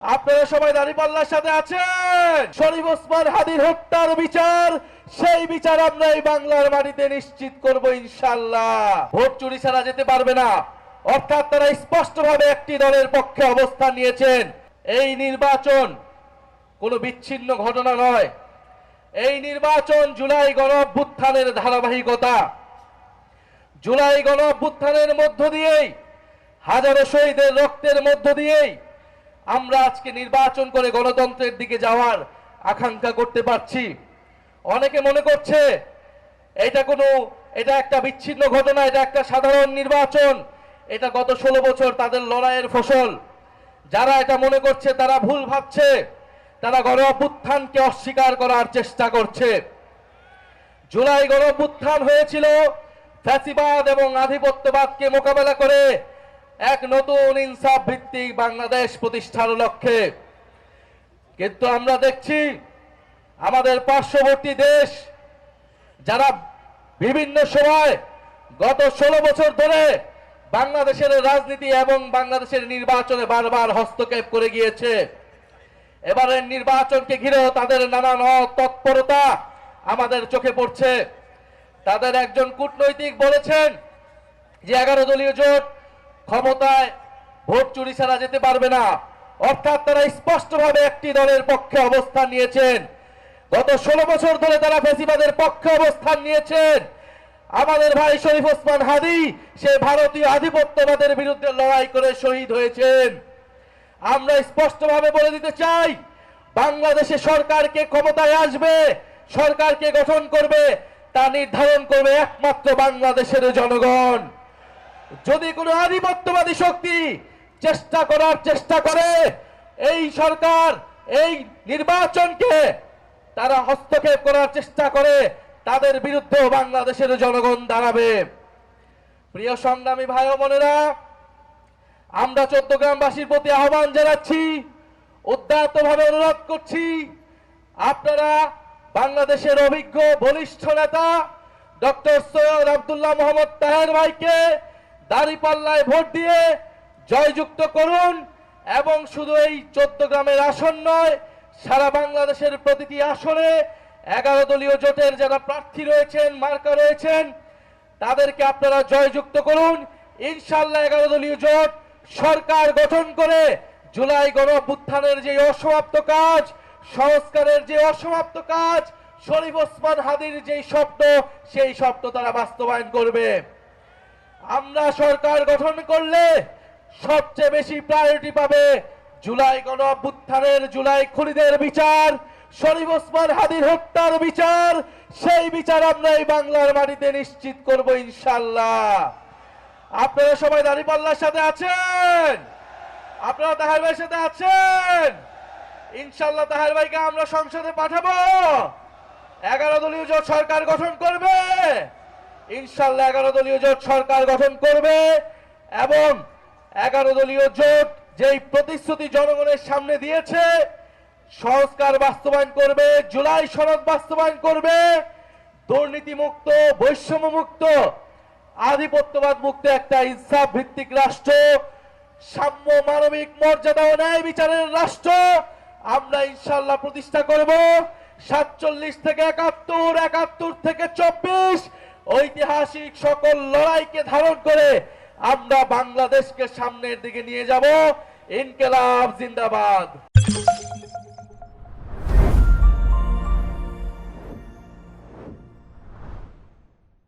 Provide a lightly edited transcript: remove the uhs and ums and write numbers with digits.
আপনারা সবাই দাঁড়িপাল্লার সাথে আছেন। শরীফ ওসমান হাদির হত্যার বিচার, সেই বিচার আমরা এই বাংলার মাটিতে নিশ্চিত করব ইনশাআল্লাহ। ভোট চুরি ছাড়া যেতে পারবে না, অর্থাৎ তারা স্পষ্টভাবে একটি দলের পক্ষে অবস্থান নিয়েছেন। এই নির্বাচন কোনো বিচ্ছিন্ন ঘটনা নয়, এই নির্বাচন জুলাই গণঅভ্যুত্থানের ধারাবাহিকতা। জুলাই গণঅভ্যুত্থানের মধ্য দিয়েই, হাজারো শহীদের রক্তের মধ্য দিয়েই আমরা আজকে নির্বাচন করে গণতন্ত্রের দিকে যাওয়ার আকাঙ্ক্ষা করতে পারছি। অনেকে মনে করছে এটা একটা বিচ্ছিন্ন ঘটনা, এটা একটা সাধারণ নির্বাচন, এটা গত 16 বছর তাদের লড়াইয়ের ফসল। যারা এটা মনে করছে তারা ভুল ভাবছে, তারা গণঅভ্যুত্থানকে অস্বীকার করার চেষ্টা করছে। জুলাই গণঅভ্যুত্থান হয়েছিল ফ্যাসিবাদ এবং আধিপত্যবাদকে মোকাবেলা করে এক নতুন ইনসাফ ভিত্তিক বাংলাদেশ প্রতিষ্ঠার লক্ষ্যে। কিন্তু আমরা দেখছি আমাদের পার্শ্ববর্তী দেশ, যারা বিভিন্ন সময় গত 16 বছর ধরে বাংলাদেশের রাজনীতি এবং বাংলাদেশের নির্বাচনে বারবার হস্তক্ষেপ করে গিয়েছে, এবারের নির্বাচনকে ঘিরেও তাদের নানান তৎপরতা আমাদের চোখে পড়ছে। তাদের একজন কূটনৈতিক বলেছেন যে 11 দলীয় জোট ক্ষমতায় ভোট চুরি ছাড়া যেতে পারবে না, অর্থাৎ তারা স্পষ্টভাবে একটি দলের পক্ষে অবস্থান নিয়েছেন। গত 16 বছর ধরে তারা ফ্যাসিবাদের পক্ষে অবস্থান নিয়েছেন। আমাদের ভাই শরীফ ওসমান হাদি সে ভারতীয় আধিপত্যবাদের বিরুদ্ধে লড়াই করে শহীদ হয়েছেন। আমরা স্পষ্টভাবে বলে দিতে চাই, বাংলাদেশে সরকারকে ক্ষমতায় আসবে, সরকারকে গঠন করবে, তা নির্ধারণ করবে একমাত্র বাংলাদেশের জনগণ। যদি কোনো আধিপত্যবাদী শক্তি চেষ্টা করে এই সরকার, এই নির্বাচনকে তারা হস্তক্ষেপ করার চেষ্টা করে, তাদের বিরুদ্ধেও বাংলাদেশের জনগণ দাঁড়াবে। প্রিয় সংগ্রামী ভাই ও বোনেরা, আমরা চট্টগ্রামবাসীর প্রতি আহ্বান জানাচ্ছি, উদাত্তভাবে অনুরোধ করছি, আপনারা বাংলাদেশের অভিজ্ঞ বলিষ্ঠ নেতা ডক্টর সৈয়দ আব্দুল্লাহ মোহাম্মদ তাহের ভাইকে দাঁড়িপাল্লায় ভোট দিয়ে জয়যুক্ত করুন। এবং শুধু এই চট্টগ্রামের আসন নয়, সারা বাংলাদেশের প্রতিটি আসনে 11 দলীয় জোটের যারা প্রার্থী রয়েছেন, মার্কা রয়েছেন, তাদেরকে আপনারা জয়যুক্ত করুন। ইনশাআল্লাহ 11 দলীয় জোট সরকার গঠন করে জুলাই গণঅভ্যুত্থানের যে অসমাপ্ত কাজ, সংস্কারের যে অসমাপ্ত কাজ, শরীফ ওসমান হাদির যে স্বপ্ন, সেই স্বপ্ন তারা বাস্তবায়ন করবে। আমরা সরকার গঠন করলে সবচেয়ে বেশি প্রায়োরিটি পাবে জুলাই গণঅভ্যুত্থানের, জুলাই খুনিদের বিচার, শরীফ ওসমান হাদির হত্যার বিচার। সেই বিচার আমরা এই বাংলার মাটিতে নিশ্চিত করব ইনশাআল্লাহ। আপনারা সবাই দাঁড়িপাল্লার সাথে আছেন, আপনারা তাহের ভাইয়ের সাথে আছেন। ইনশাআল্লাহ তাহের ভাইকে আমরা সংসদে পাঠাবো, 11 দলীয় জোট সরকার গঠন করবে। ইনশাআল্লাহ 11 দলীয় জোট সরকার গঠন করবে এবং 11 দলীয় জোট যেই প্রতিশ্রুতি জনগণের সামনে দিয়েছে, সংস্কার বাস্তবায়ন করবে, জুলাই সনদ বাস্তবায়ন করবে, দুর্নীতি মুক্ত, বৈষম্য মুক্ত, আধিপত্যবাদ মুক্ত একটা ইনসাফ ভিত্তিক রাষ্ট্র, সাম্য, মানবিক মর্যাদা ও ন্যায় বিচারের রাষ্ট্র আমরা ইনশাআল্লাহ প্রতিষ্ঠা করব। 47 থেকে 71, 71 থেকে 24 ঐতিহাসিক সকল লড়াইকে ধারণ করে আমরা বাংলাদেশকে সামনের দিকে নিয়ে যাব। ইনকিলাব জিন্দাবাদ।